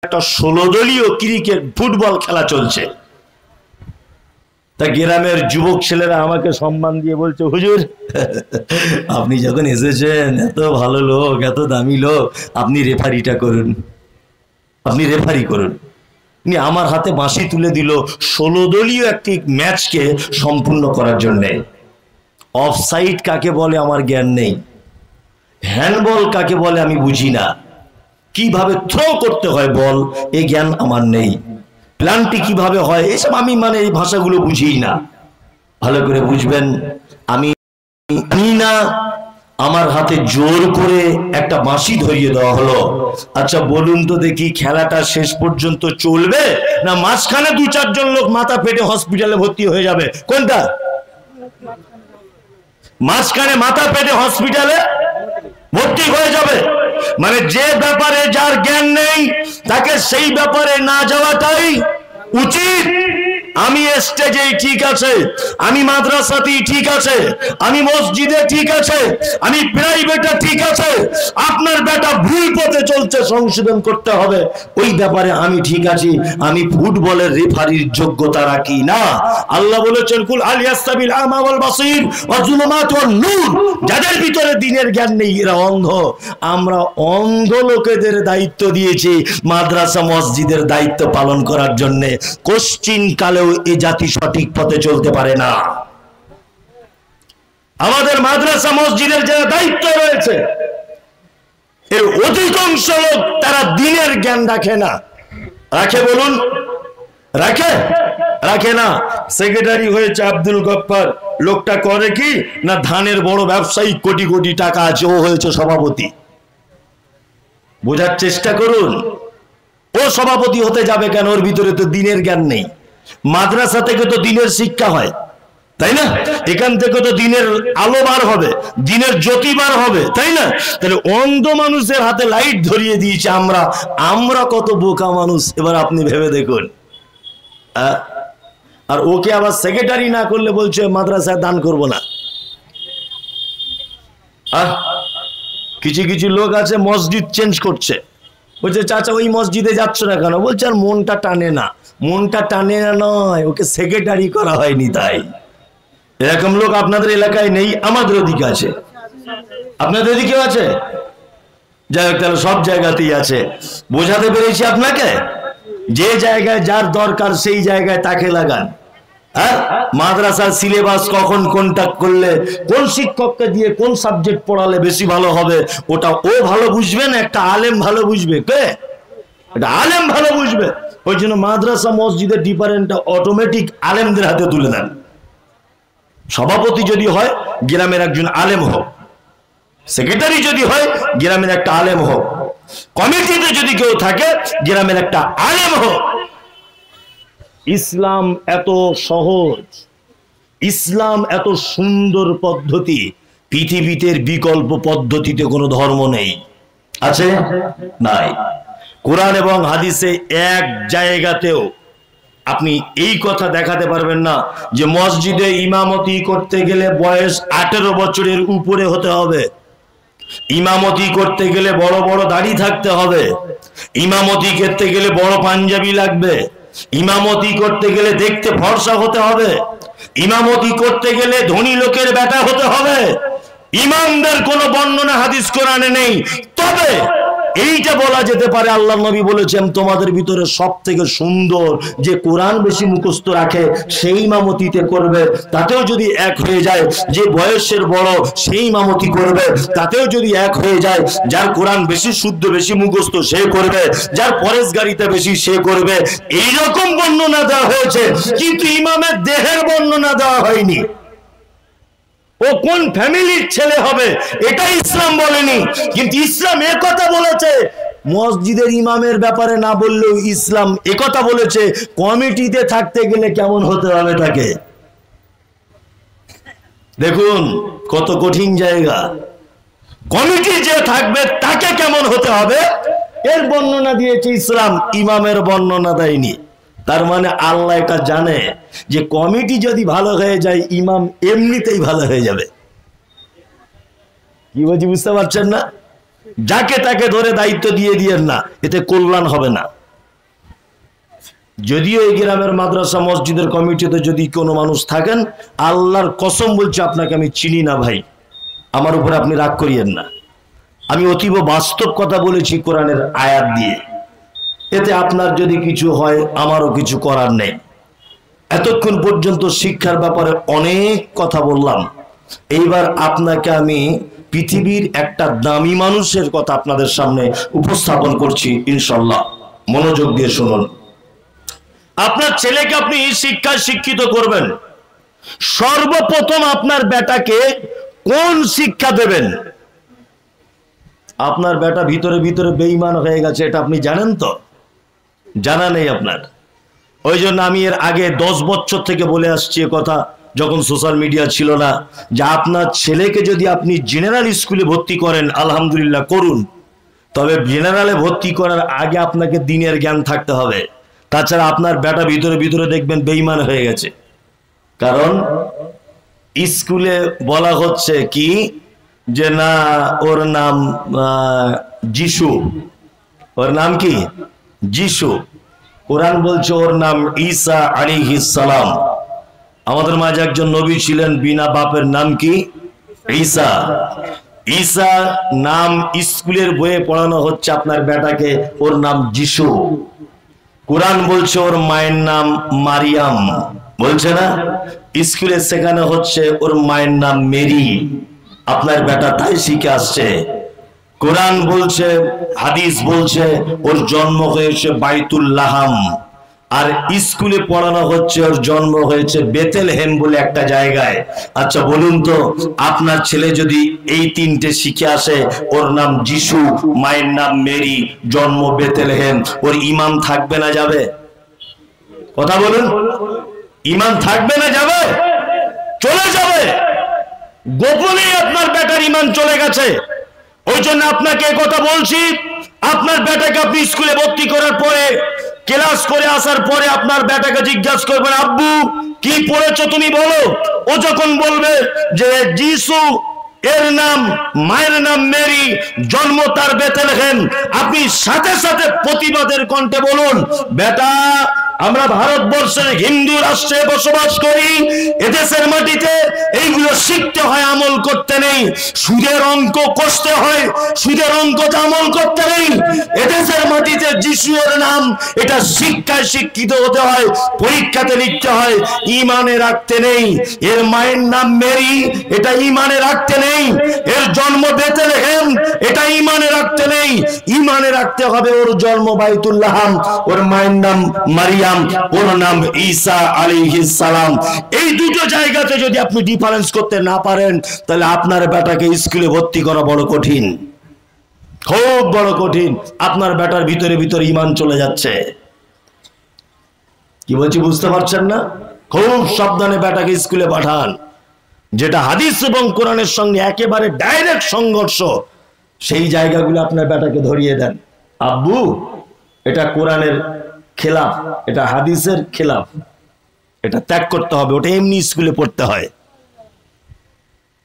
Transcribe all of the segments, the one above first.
একটা 16 দলীয় cricket football খেলা চলছে। তা গ্রামের যুবক ছেলেরা আমাকে সম্মান দিয়ে বলছে, হুজুর আপনি যখন এসেছেন, এত ভালো লোক, এত দামি লোক, আপনি রেফারিটা করুন, আপনি রেফারি করুন। আমার হাতে বাঁশি তুলে দিল 16 দলীয় একটি ম্যাচকে সম্পূর্ণ করার জন্য। অফসাইড কাকে বলে আমার জ্ঞান নেই, হ্যান্ডবল কাকে বলে আমি বুঝি না, কিভাবে থ্রো করতে হয় বল এই জ্ঞান আমার নেই, প্ল্যানটি কিভাবে হয় এসব আমি এই ভাষাগুলো বুঝি না। ভালো করে বুঝবেন, আমি না, আমার হাতে জোর করে একটা বাঁশি ধরিয়ে দেওয়া হলো। আচ্ছা বলুন তো দেখি, খেলাটা শেষ পর্যন্ত চলবে না মাঝখানে 2-4 জন লোক মাথা ফেটে হসপিটালে ভর্তি হয়ে যাবে? কোনটা? মাঝখানে মাথা ফেটে হসপিটালে ভর্তি হয়ে যাবে। যে ব্যাপারে যার জ্ঞান নেই তাকে সেই ব্যাপারে না যাওয়াটাই উচিত। আমি স্টেজে ঠিক আছে, আমি মাদ্রাসাতেই ঠিক আছে, আমি মসজিদে ঠিক আছে, আমি প্রাইভেটে ঠিক আছে, আপনার বেটা ভুল পথে চলছে, সংশোধন করতে হবে, ওই ব্যাপারে আমি ঠিক আছি। আমি ফুটবলের রেফারির যোগ্যতা রাখি না। আল্লাহ বলেছেন, কুল হাল ইয়াস্তাবিল আমা ওয়াল বাসীর ওয়া যুলুমাত ওয়ান নূর, যাদের ভিতরে দ্বীনের জ্ঞান নেই এরা অন্ধ। আমরা অন্ধ লোকেদের দায়িত্ব দিয়েছি মাদ্রাসা মসজিদের দায়িত্ব পালন করার জন্য। কোশ্চিন কালেও এ জাতি সঠিক পথে চলতে পারে না। আমাদের মাদ্রাসা মসজিদের যারা দায়িত্ব রয়েছে এর অধিকাংশ লোক তারা দ্বীনের জ্ঞান রাখে না। রাখে বলুন? রাখে? রাখে না। সেক্রেটারি হয়েছে আব্দুল গফফার, লোকটা করে কি না, ধানের বড় ব্যবসায়ী, কোটি কোটি টাকা আছে, ও হয়েছে সভাপতি। বোঝার চেষ্টা করুন, ও সভাপতি হতে যাবে কেন? ওর ভিতরে তো দ্বীনের জ্ঞান নেই। মাদ্রাসা থেকে তো দ্বীনের শিক্ষা হয়, তাই না? এখান থেকে তো দ্বীনের আলো বার হবে, দ্বীনের জ্যোতি বার হবে, তাই না? তাহলে অন্ধ মানুষের হাতে লাইট ধরিয়ে দিয়েছে আমরা। আমরা কত বোকা মানুষ এবার আপনি ভেবে দেখুন। আর ওকে আবার সেক্রেটারি না করলে বলছে মাদ্রাসায় দান করব না। কিছু কিছু লোক আছে মসজিদ চেঞ্জ করছে, বলছে চাচা ওই মসজিদে যাচ্ছ না কেন? বলছে আর মনটা টানে না। মনটা টানে না নয়, ওকে সেক্রেটারি করা হয়নি তাই। এরকম লোক আপনাদের এলাকায় নেই, আমাদের ওদিকে আছে। আপনাদের ওদিকেও আছে? যাই হোক, তাহলে সব জায়গাতেই আছে। বোঝাতে পেরেছি আপনাকে? যে জায়গায় যার দরকার সেই জায়গায় তাকে লাগান। মাদ্রাসার সিলেবাস কখন কোনটা করলে, কোন শিক্ষককে দিয়ে কোন সাবজেক্ট পড়ালে বেশি ভালো হবে, ওটা ও ভালো বুঝবে না, একটা আলেম ভালো বুঝবে। কে? একটা আলেম ভালো বুঝবে। ওই জন্য মাদ্রাসা মসজিদের ডিপারেন্টটা অটোমেটিক আলেমদের হাতে তুলে দেন। সভাপতি যদি হয় গ্রামের একজন আলেম হোক, সেক্রেটারি যদি হয় গ্রামের একটা আলেম হোক, কমিটিতে যদি কেউ থাকে গ্রামের একটা আলেম হোক। ইসলাম এত সহজ, ইসলাম এত সুন্দর পদ্ধতি, পৃথিবীতে বিকল্প পদ্ধতিতে কোনো ধর্ম নেই। আছে? নাই। কোরআন এবং হাদিসে এক জায়গাতেও আপনি এই কথা দেখাতে পারবেন না যে মসজিদে ইমামতি করতে গেলে বয়স 18 বছরের উপরে হতে হবে, ইমামতি করতে গেলে বড় বড় দাড়ি থাকতে হবে, ইমামতি করতে গেলে বড় পাঞ্জাবি লাগবে, ইমামতি করতে গেলে দেখতে ফর্সা হতে হবে, ইমামতি করতে গেলে ধনী লোকের বেটা হতে হবে। ইমামদের কোনো বর্ণনা হাদিস কোরআনে নেই। তবে এইটা বলা যেতে পারে, আল্লাহ নবী বলেছেন তোমাদের ভিতরে সব থেকে সুন্দর যে কোরআন বেশি মুখস্থ রাখে সেই ইমামতিতে করবে, তাতেও যদি এক হয়ে যায়। যে বয়সের বড় সেই ইমামতি করবে, তাতেও যদি এক হয়ে যায়। যার কোরআন বেশি শুদ্ধ বেশি মুখস্থ সে করবে, যার পরেশগারিতা বেশি সে করবে। এইরকম বর্ণনা দেওয়া হয়েছে, কিন্তু ইমামের দেহের বর্ণনা দেওয়া হয়নি। ও কোন ফ্যামিলির ছেলে হবে এটা ইসলাম বলেনি। কিন্তু ইসলাম একথা বলেছে, মসজিদের ইমামের ব্যাপারে না বললেও ইসলাম একথা বলেছে কমিটিতে থাকতে গেলে কেমন হতে হবে তাকে। দেখুন কত কঠিন জায়গা। কমিটি যে থাকবে তাকে কেমন হতে হবে এর বর্ণনা দিয়েছে ইসলাম, ইমামের বর্ণনা দেয়নি। তার মানে আল্লাহ এটা জানে যে কমিটি যদি ভালো হয়ে যায় ইমাম এমনিতেই ভালো হয়ে যাবে। কি বুঝতে পারছেন না? যাকে তাকে ধরে দায়িত্ব দিয়ে দিয়েন না, এতে কল্যাণ হবে না। যদিও এই গ্রামের মাদ্রাসা মসজিদের কমিটিতে যদি কোনো মানুষ থাকেন, আল্লাহর কসম বলছি আপনাকে আমি চিনি না ভাই, আমার উপর আপনি রাগ করিয়েন না। আমি অতীব বাস্তব কথা বলেছি কোরআনের আয়াত দিয়ে। এতে আপনার যদি কিছু হয় আমারও কিছু করার নেই। এতক্ষণ পর্যন্ত শিক্ষার ব্যাপারে অনেক কথা বললাম, এইবার আপনাকে আমি পৃথিবীর একটা দামি মানুষের কথা আপনাদের সামনে উপস্থাপন করছি ইনশাআল্লাহ। মনোযোগ দিয়ে শুনুন। আপনার ছেলেকে আপনি শিক্ষায় শিক্ষিত করবেন, সর্বপ্রথম আপনার বেটাকে কোন শিক্ষা দেবেন? আপনার বেটা ভিতরে ভিতরে বেঈমান হয়ে গেছে, এটা আপনি জানেন তো? জানা নেই আপনার। ওই জন্য আমি এর আগে 10 বছর থেকে বলে আসছি কথা, যখন সোশ্যাল মিডিয়া ছিল না, যে আপনার ছেলেকে যদি আপনি জেনারেল স্কুলে ভর্তি করেন, আলহামদুলিল্লাহ করুন, তবে জেনারেলে ভর্তি করার আগে আপনাকে দ্বীনের জ্ঞান থাকতে হবে। তাছাড়া আপনার বেটা ভিতরে ভিতরে দেখবেন বেঈমান হয়ে গেছে। কারণ স্কুলে বলা হচ্ছে কি যে না, ওর নাম যিশু। ওর নাম কি? যিশু। কোরআন বলছে ওর নাম ঈসা আলাইহিস সালাম। আমাদের মাঝে একজন নবী ছিলেন বিনা বাপের, নাম কি? ঈসা। ঈসা নাম স্কুলের বইয়ে পড়ানো হচ্ছে আপনার বেটাকে, ওর নাম যিশু। কোরআন বলছে ওর মায়ের নাম মারিয়াম, বলছে না? স্কুলে শেখানো হচ্ছে ওর মায়ের নাম মেরি। আপনার বেটা তাই শিখে আসছে। কোরআন বলছে, হাদিস বলছে ওর জন্ম হয়েছে বাইতুল লাহাম, আর স্কুলে পড়ানো হচ্ছে ওর জন্ম হয়েছে বেতেলহেম বলে একটা জায়গায়। আচ্ছা বলুন তো, আপনার ছেলে যদি এই তিনটে শিখে আসে, ওর নাম যিশু, মায়ের নাম মেরি, জন্ম বেতেলহেম, ওর ঈমান থাকবে না যাবে? কথা বলুন, ঈমান থাকবে না যাবে? চলে যাবে। গোপনেই আপনার বেটার ঈমান চলে গেছে। ওই জন্য আপনাকে কথা বলছি, আপনার বেটাকে আপনি স্কুলে ভর্তি করার পরে, ক্লাস করে আসার পরে আপনার বেটাকে জিজ্ঞাসা করবেন, আব্বু কি পড়েছো তুমি বলো। ও যখন বলবে যে যিশু, এর নাম, মায়ের নাম মেরি, জন্ম তার বেতেলহেম, আপনি সাথে সাথে প্রতিবাদের কণ্ঠে বলুন, বেটা আমরা ভারতবর্ষের হিন্দু রাষ্ট্রে বসবাস করি, এদেশের মাটিতে এইগুলো শিখতে হয়, আমল করতে নেই। সুদের অঙ্ক কষতে হয়, সুদের অঙ্ক আমল করতে নেই। এদেশের মাটিতে যিশুর নাম, এটা শিক্ষায় শিক্ষিত হতে হয়, পরীক্ষাতে লিখতে হয়, ঈমানে রাখতে নেই। এর মায়ের নাম মেরি, এটা ঈমানে রাখতে নেই। এর জন্ম বেতেলহেম, এটা ঈমানে রাখতে নেই। ঈমানে রাখতে হবে ওর জন্ম বাইতুল লাহাম, ওর মায়ের নাম মারিয়াম, ওর নাম ঈসা আলাইহিস সালাম। এই দুটো জায়গাতে যদি আপনি ডিফারেন্স করতে না পারেন, তাহলে আপনার বেটাকে স্কুলে ভর্তি করা বড় কঠিন, খুব বড় কঠিন। আপনার বেটার ভিতরে ভিতরে ঈমান চলে যাচ্ছে। কি বলছি বুঝতে পারছেন না? খুব সাবধানে বেটাকে স্কুলে পাঠান। যেটা হাদিস এবং কোরআনের সঙ্গে একেবারে ডাইরেক্ট সংঘর্ষ, সেই জায়গাগুলো আপনার বেটাকে ধরিয়ে দেন। আব্বু এটা কোরআনের খেলাফ, এটা হাদিসের খেলাফ, এটা ত্যাগ করতে হবে, ওটা এমনি স্কুলে পড়তে হয়।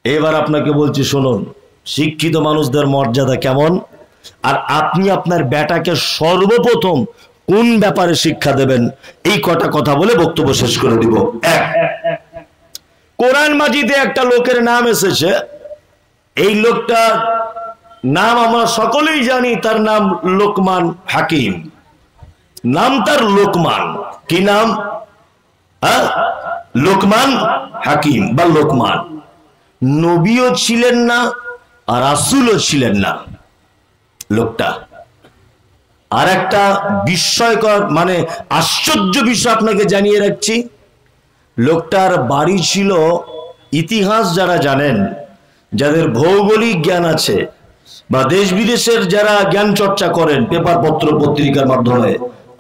এবার আপনাকে বলছি শুনুন, শিক্ষিত মানুষদের মর্যাদা কেমন, আর আপনি আপনার বেটাকে সর্বপ্রথম কোন ব্যাপারে শিক্ষা দেবেন, এই কটা কথা বলে বক্তব্য শেষ করে দিব। এক, কোরআন মাজিদে একটা লোকের নাম এসেছে, এই লোকটার নাম আমরা সকলেই জানি, তার নাম লোকমান হাকিম। নাম তার লোকমান। কি নাম? লোকমান হাকিম বা লোকমান। নবীও ছিলেন না আর রাসূলও ছিলেন না লোকটা। আর একটা বিস্ময়কর মানে আশ্চর্য বিষয় আপনাকে জানিয়ে রাখছি, লোকটার বাড়ি ছিল, ইতিহাস যারা জানেন, যাদের ভৌগোলিক জ্ঞান আছে বা দেশ বিদেশের যারা জ্ঞান চর্চা করেন পেপার পত্র পত্রিকার মাধ্যমে,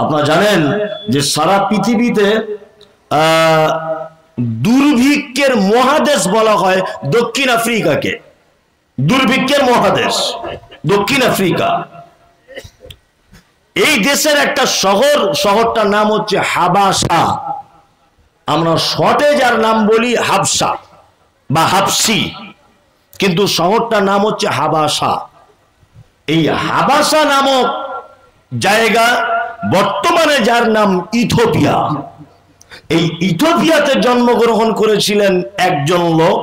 আপনারা জানেন যে সারা পৃথিবীতে দুর্ভিক্ষের মহাদেশ বলা হয় দক্ষিণ আফ্রিকাকে। দুর্ভিক্ষের মহাদেশ দক্ষিণ আফ্রিকা। এই দেশের একটা শহরটার নাম হচ্ছে হাবাসা। আমরা শর্টে যার নাম বলি হাবসা বা হাবসি, কিন্তু শহরটার নাম হচ্ছে হাবাসা। এই হাবাসা নামক জায়গা বর্তমানে যার নাম ইথিওপিয়া, এই ইথিওপিয়াতে জন্মগ্রহণ করেছিলেন একজন লোক,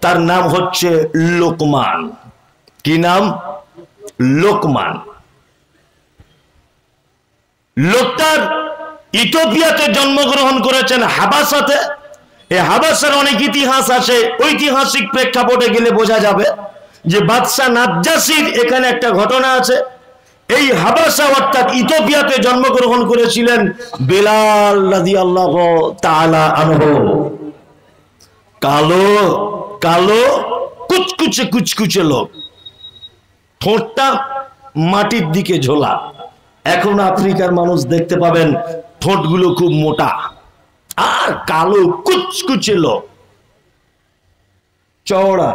তার নাম হচ্ছে লোকমান। কি নাম? লোকমান। লোকটার ইথিওপিয়াতে জন্মগ্রহণ করেছেন হাবাসাতে। এই হাবাসার অনেক ইতিহাস আছে, ঐতিহাসিক প্রেক্ষাপটে গেলে বোঝা যাবে যে বাদশাহ নাজ্জাসীর এখানে একটা ঘটনা আছে। এই হাবাসা অর্থাৎ ইথিওপিয়াতে জন্মগ্রহণ করেছিলেন বেলাল রাদিয়াল্লাহু তাআলা আনহু। কালো কালো কুচকুচে কুচকুচে লোক, ঠোঁটটা মাটির দিকে ঝোলা। এখন আফ্রিকার মানুষ দেখতে পাবেন ঠোঁটগুলো খুব মোটা, আর কালো কুচকুচে লোক, চওড়া,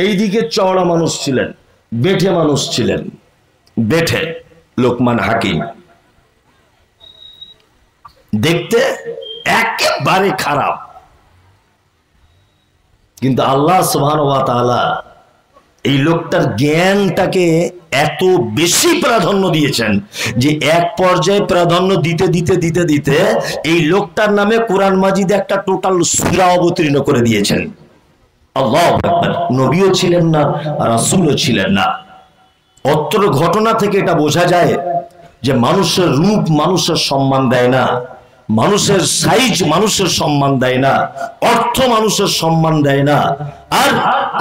এইদিকে চওড়া মানুষ ছিলেন, বেঠে মানুষ ছিলেন, বেঠে লোকমান হাকিম। দেখতে একেবারে খারাপ, কিন্তু আল্লাহ সুবহানাহু ওয়া তাআলা এই লোকটার জ্ঞানটাকে এত বেশি প্রাধান্য দিয়েছেন যে এক পর্যায়ে প্রাধান্য দিতে দিতে দিতে দিতে এই লোকটার নামে কোরআন মাজিদে একটা টোটাল সূরা অবতীর্ণ করে দিয়েছেন। আল্লাহু আকবার। নবীও ছিলেন না, রাসূলও ছিলেন না। অত্র ঘটনা থেকে এটা বোঝা যায় যে মানুষের রূপ মানুষের সম্মান দেয় না, মানুষের সাইজ মানুষের সম্মান দেয় না, অর্থ মানুষের সম্মান দেয় না, আর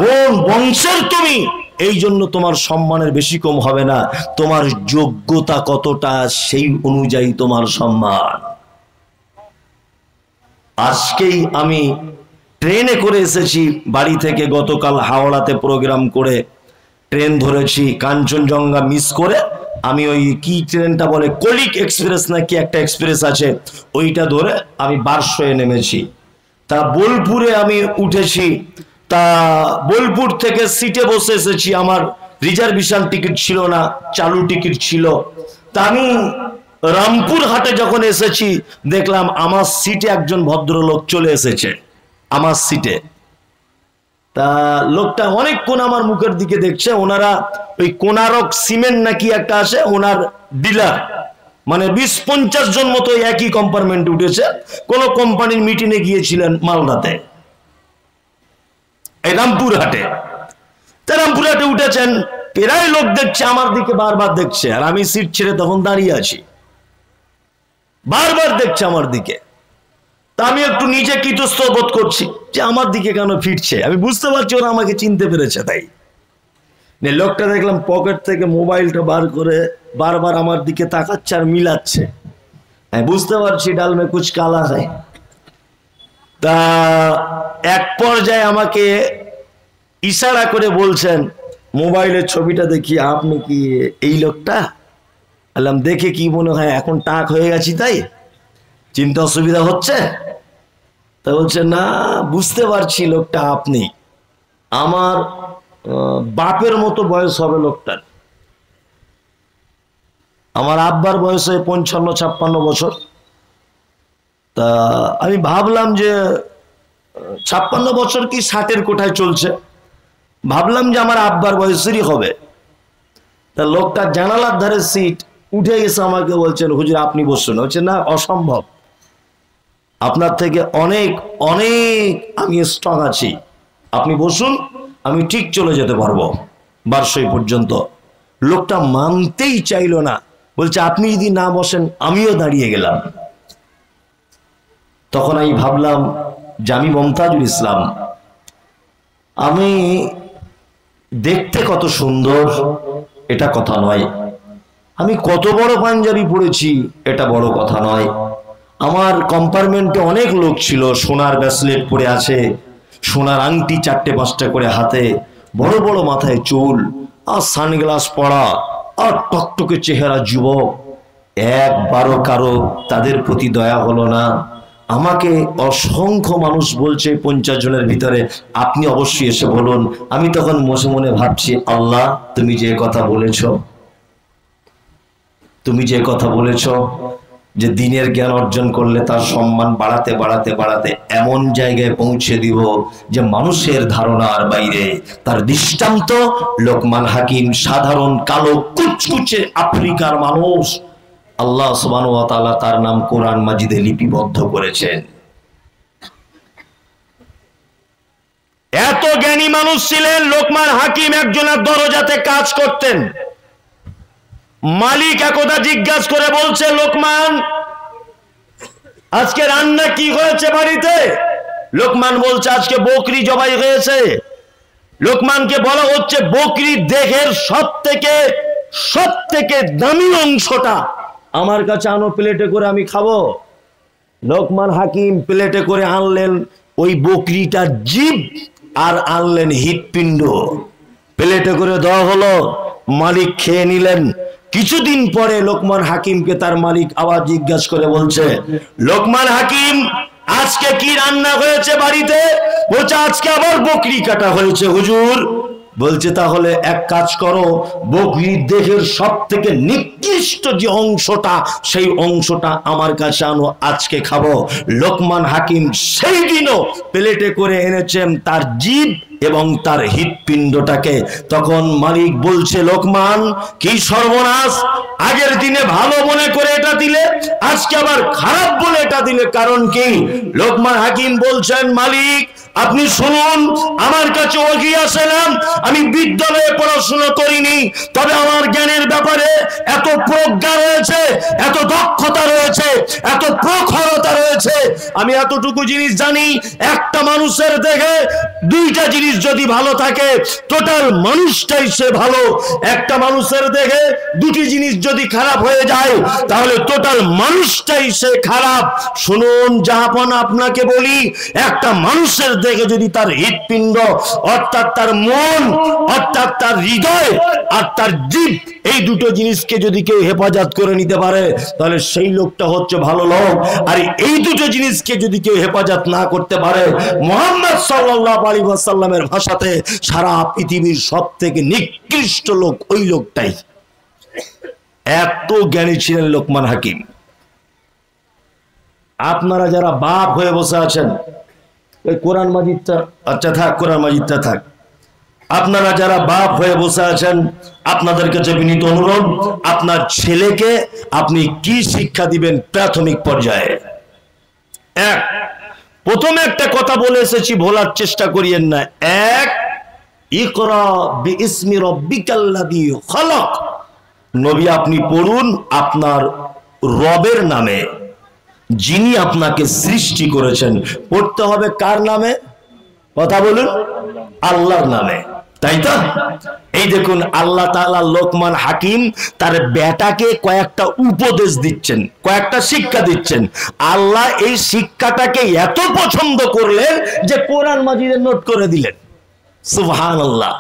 কোন বংশের তুমি এই জন্য তোমার সম্মানের বেশি কম হবে না, তোমার যোগ্যতা কতটা সেই অনুযায়ী তোমার সম্মান। আজকেই আমি ট্রেনে করে এসেছি বাড়ি থেকে, গতকাল হাওড়াতে প্রোগ্রাম করে ট্রেন ধরেছি, কাঞ্চনজঙ্ঘা মিস করে আমি ওই কি ট্রেনটা বলে কলিক এক্সপ্রেস নাকি একটা এক্সপ্রেস আছে, ওইটা ধরে আমি বারশোয়ে নেমেছি। তা বোলপুরে আমি উঠেছি, তা বোলপুর থেকে সিটে বসে এসেছি, আমার রিজার্ভেশন টিকিট ছিল না, চালু টিকিট ছিল। তা আমি রামপুর হাটে যখন এসেছি দেখলাম আমার সিটে একজন ভদ্রলোক চলে এসেছে, আমার সিটে। তা লোকটা অনেকক্ষণ আমার মুখের দিকে দেখছে। ওনারা ওই কোনারক সিমেন্ট নাকি একটা আছে, ওনার ডিলার, মানে 20-50 জন মতো একই কম্পার্টমেন্টে উঠেছে, কোন কোম্পানির মিটিংয়ে গিয়েছিলেন মালদাতে, এই রামপুর হাটে। তা রামপুর হাটে উঠেছেন, প্রায় লোক দেখছে আমার দিকে, বারবার দেখছে, আর আমি সিট ছেড়ে তখন দাঁড়িয়ে আছি, বারবার দেখছে আমার দিকে। তা আমি একটু নিজে কৃতস্থ বোধ করছি যে আমার দিকে কেন ফিরছে, আমি বুঝতে পারছি ওরা আমাকে চিনতে পেরেছে। তাই লোকটা দেখলাম পকেট থেকে মোবাইলটা বার করে বারবার আমার দিকে তাকাচ্ছে আর মিলাচ্ছে, আমি বুঝতে পারছি ডাল মে কুছ কালা হয়। তা এক পর্যায়ে আমাকে ইশারা করে বলছেন, মোবাইলের ছবিটা দেখি, আপনি কি এই লোকটা? বললাম দেখে কি মনে হয়, এখন টাক হয়ে গেছি তাই চিন্তা অসুবিধা হচ্ছে? তা বলছে না, বুঝতে পারছি লোকটা আপনি, আমার বাপের মতো বয়স হবে লোকটার, আমার আব্বার বয়স 55-56 বছর। তা আমি ভাবলাম যে 56 বছর কি 60-এর কোঠায় চলছে, ভাবলাম যে আমার আব্বার বয়সেরই হবে। তা লোকটা জানালার ধারে সিট উঠে গেছে, আমাকে বলছেন হুজুর আপনি বসুন। হচ্ছে না, অসম্ভব, আপনার থেকে অনেক অনেক আমি স্ট্রং আছি, আপনি বসুন, আমি ঠিক চলে যেতে পারবো বারশোই পর্যন্ত। লোকটা মানতেই চাইল না, বলছে আপনি যদি না বসেন আমিও দাঁড়িয়ে গেলাম। তখন আমি ভাবলাম যে আমি মমতাজুল ইসলাম, আমি দেখতে কত সুন্দর এটা কথা নয়, আমি কত বড় পাঞ্জাবি পরেছি এটা বড় কথা নয়, আমার কম্পার্টমেন্টে অনেক লোক ছিল, সোনার ব্রেসলেট পরে আছে, সোনার আংটি 4-5টা করে হাতে, বড় বড় মাথায় চুল, আর সানগ্লাস পরা, আর টকটকে চেহারা যুবক। একবারও কারো তাদের প্রতি দয়া হলো না। আমাকে অসংখ্য মানুষ বলছে 50 জনের ভিতরে আপনি অবশ্যই এসে বলুন। আমি তখন মনে মনে ভাবছি, আল্লাহ তুমি যে কথা বলেছো, তুমি যে কথা বলেছো যে দিনের জ্ঞান অর্জন করলে তার সম্মান বাড়াতে বাড়াতে বাড়াতে এমন জায়গায় পৌঁছে দিব যে মানুষের ধারণার বাইরে। তার দৃষ্টান্ত লোকমান হাকিম, সাধারণ কালো কুচকুচে আফ্রিকার মানুষ, আল্লাহ সুবহানাহু ওয়া তাআলা তার নাম কোরআন মাজিদে লিপিবদ্ধ করেছেন। এত জ্ঞানী মানুষ ছিলেন। লোকমান হাকিম একজনের দরজাতে কাজ করতেন। মালিক একদা জিজ্ঞাসা করে বলছে, লোকমান আজকে রান্না কি হয়েছে বাড়িতে? লোকমান বলছে, আজকে বকরি জবাই হয়েছে। লোকমানকে বলা হচ্ছে, বকরির দেহের সব থেকে দামি অংশটা আমার কাছে আনো, প্লেটে করে আমি খাবো। লোকমান হাকিম প্লেটে করে আনলেন ওই বকরিটার জিভ আর আনলেন হৃৎপিণ্ড, প্লেটে করে দেওয়া হলো। মালিক খেয়ে নিলেন। কিছুদিন পরে লোকমান হাকিমকে তার মালিক আবার জিজ্ঞাসা করে বলছে, লোকমান হাকিম আজকে কি রান্না হয়েছে বাড়িতে? বলছে, আজকে আবার বকরি কাটা হয়েছে হুজুর। বলছে, তাহলে এক কাজ করো, বকরির দেহের সব থেকে নিকৃষ্ট যে অংশটা, সেই অংশটা আমার কাছে আনো, আজকে খাবো। লোকমান হাকিম সেই দিনও প্লেটে করে এনেছেন তার জিভ এবং তার হৃৎপিণ্ডটাকে। তখন মালিক বলছে, লোকমান কি সর্বনাশ, আগের দিনে ভালো মনে করে এটা দিলে, আজকে আবার খারাপ বলে এটা দিলে, কারণ কি? লোকমান হাকিম বলছেন, মালিক আপনি শুনুন, আমার কাছে ওহী আসেন, আমি বিদ্যালয়ে পড়াশোনা করিনি, তবে আমার জ্ঞানের ব্যাপারে এত প্রজ্ঞা রয়েছে, এত দক্ষতা রয়েছে, এত প্রখরতা রয়েছে। আমি এতটুকু জিনিস জানি, একটা মানুষের দেহে দুইটা জিনিস যদি ভালো থাকে, টোটাল মানুষটাই সে ভালো। একটা মানুষের দেহে দুটি জিনিস যদি খারাপ হয়ে যায়, তাহলে টোটাল মানুষটাই সে খারাপ। শুনুন জাহাপন, আপনাকে বলি, একটা মানুষের দেখে যদি তার হৃৎপিণ্ড অর্থাৎ তার মন অর্থাৎ তার হৃদয় আর তার জিভ, এই দুটো জিনিসকে যদি কেউ হেফাজত করে নিতে পারে, তাহলে সেই লোকটা হচ্ছে ভালো লোক। আর এই দুটো জিনিসকে যদি কেউ হেফাজত না করতে পারে, মুহাম্মদ সাল্লাল্লাহু আলাইহি ওয়াসাল্লামের ভাষাতে সারা পৃথিবীর সব থেকে নিকৃষ্ট লোক ওই লোকটাই। এত জ্ঞানী ছিলেন লোকমান হাকিম। আপনারা যারা বাপ হয়ে বসে আছেন, ওই কোরআন মাজিদটা, আচ্ছা থাক, কোরআন মাজিদটা থাক। আপনারা যারা বাপ হয়ে বসে আছেন, আপনাদের কাছে বিনীত অনুরোধ, আপনার ছেলেকে আপনি কি শিক্ষা দিবেন প্রাথমিক পর্যায়ে? প্রথমে একটা কথা বলে এসেছি, ভোলার চেষ্টা করিয়েন না। ইকরা বিইসমি রাব্বিকাল্লাযী খালাক। নবী আপনি পড়ুন আপনার রবের নামে, যিনি আপনাকে সৃষ্টি করেছেন। পড়তে হবে কার নামে? কথা বলুন, আল্লাহর নামে, তাই তো? এই দেখুন, আল্লাহ তাআলা লোকমান হাকিম তার বেটাকে কয়েকটা উপদেশ দিচ্ছেন, কয়েকটা শিক্ষা দিচ্ছেন। আল্লাহ এই শিক্ষাটাকে এত পছন্দ করলেন যে কোরআন মাজিদে নোট করে দিলেন। সুবহানাল্লাহ।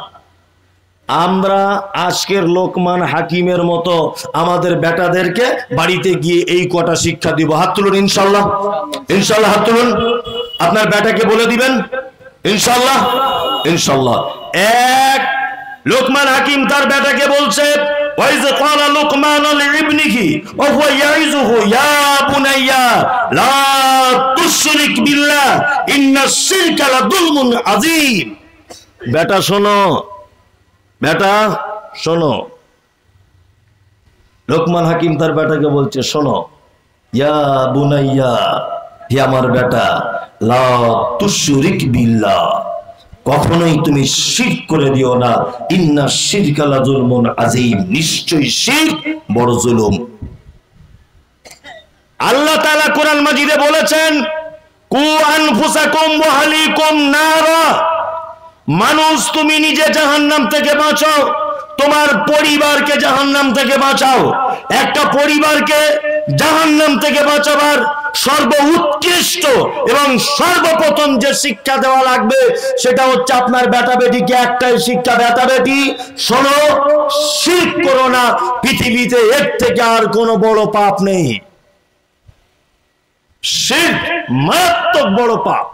আমরা আজকের লোকমান হাকিমের মতো আমাদের বেটাদেরকে বাড়িতে গিয়ে এই কটা শিক্ষা দিব। হাত তুলুন ইনশাআল্লাহ, ইনশাআল্লাহ হাত তুলুন। আপনার বেটাকে বলে দিবেন ইনশাআল্লাহ, ইনশাআল্লাহ। এক, লোকমান হাকিম তার বেটাকে বলছে, ওয়াইজ ক্বালা লুকমান লিইবনিহি ওয়া হুয়া ইয়াইযুহু ইয়া বুনাইয়া লা তুশরিক বিল্লাহ ইন্নাশ শিরকা লাযুলমুন আযীম। বেটা শোনো, বেটা শোনো। লোকমান হাকিম তার বেটাকে বলছে, শোনো, ইয়া বুনাইয়া, হে আমার বেটা, লা তুশরিক বিল্লাহ, কখনোই তুমি শিরক করে দিও না। ইন্নাশ শিরকা লাযুলমুন আযীম, নিশ্চয়ই শিরক বড় জুলুম। আল্লাহ তাআলা কোরআন মাজিদে বলেছেন, কু আনফুসাকুম ওয়া আহলিকুম নারা, মানুষ তুমি নিজে জাহান্নাম থেকে বাঁচাও, তোমার পরিবারকে জাহান্নাম থেকে বাঁচাও। একটা পরিবারকে জাহান্নাম থেকে বাঁচাবার সর্বোৎকৃষ্ট এবং সর্বপ্রথম যে শিক্ষা দেওয়া লাগবে, সেটা হচ্ছে আপনার বেটা বেটিকে একটাই শিক্ষা, বেটা বেটি শোনো, শিরক করো না। পৃথিবীতে এর থেকে আর কোনো বড় পাপ নেই। শিরক মারাত্মক বড় পাপ।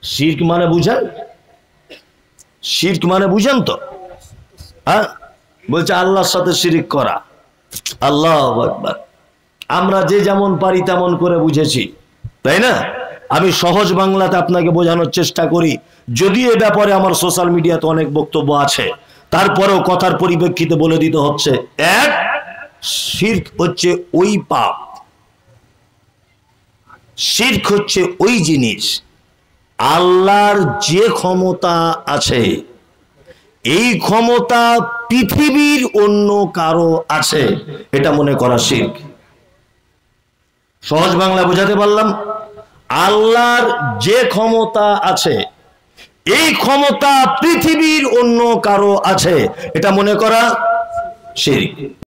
শিরক মানে বুঝেন? শিরক মানে বুঝেন তো? হ্যাঁ, বলছে আল্লাহর সাথে শিরক করা। আল্লাহু আকবার। আমরা যে যেমন পারি তেমন করে বুঝেছি, তাই না? আমি সহজ বাংলাতে আপনাকে বোঝানোর চেষ্টা করি, যদিও এ ব্যাপারে আমার সোশ্যাল মিডিয়াতে অনেক বক্তব্য আছে, তারপরেও কথার পরিপ্রেক্ষিতে বলে দিতে হচ্ছে। এক, শিরক হচ্ছে ওই পাপ, শিরক হচ্ছে ওই জিনিস আল্লাহর যে ক্ষমতা আছে এই ক্ষমতা পৃথিবীর অন্য কারো আছে এটা মনে করা শিরক। সহজ বাংলা বোঝাতে পারলাম? আল্লাহর যে ক্ষমতা আছে এই ক্ষমতা পৃথিবীর অন্য কারো আছে এটা মনে করা শিরক।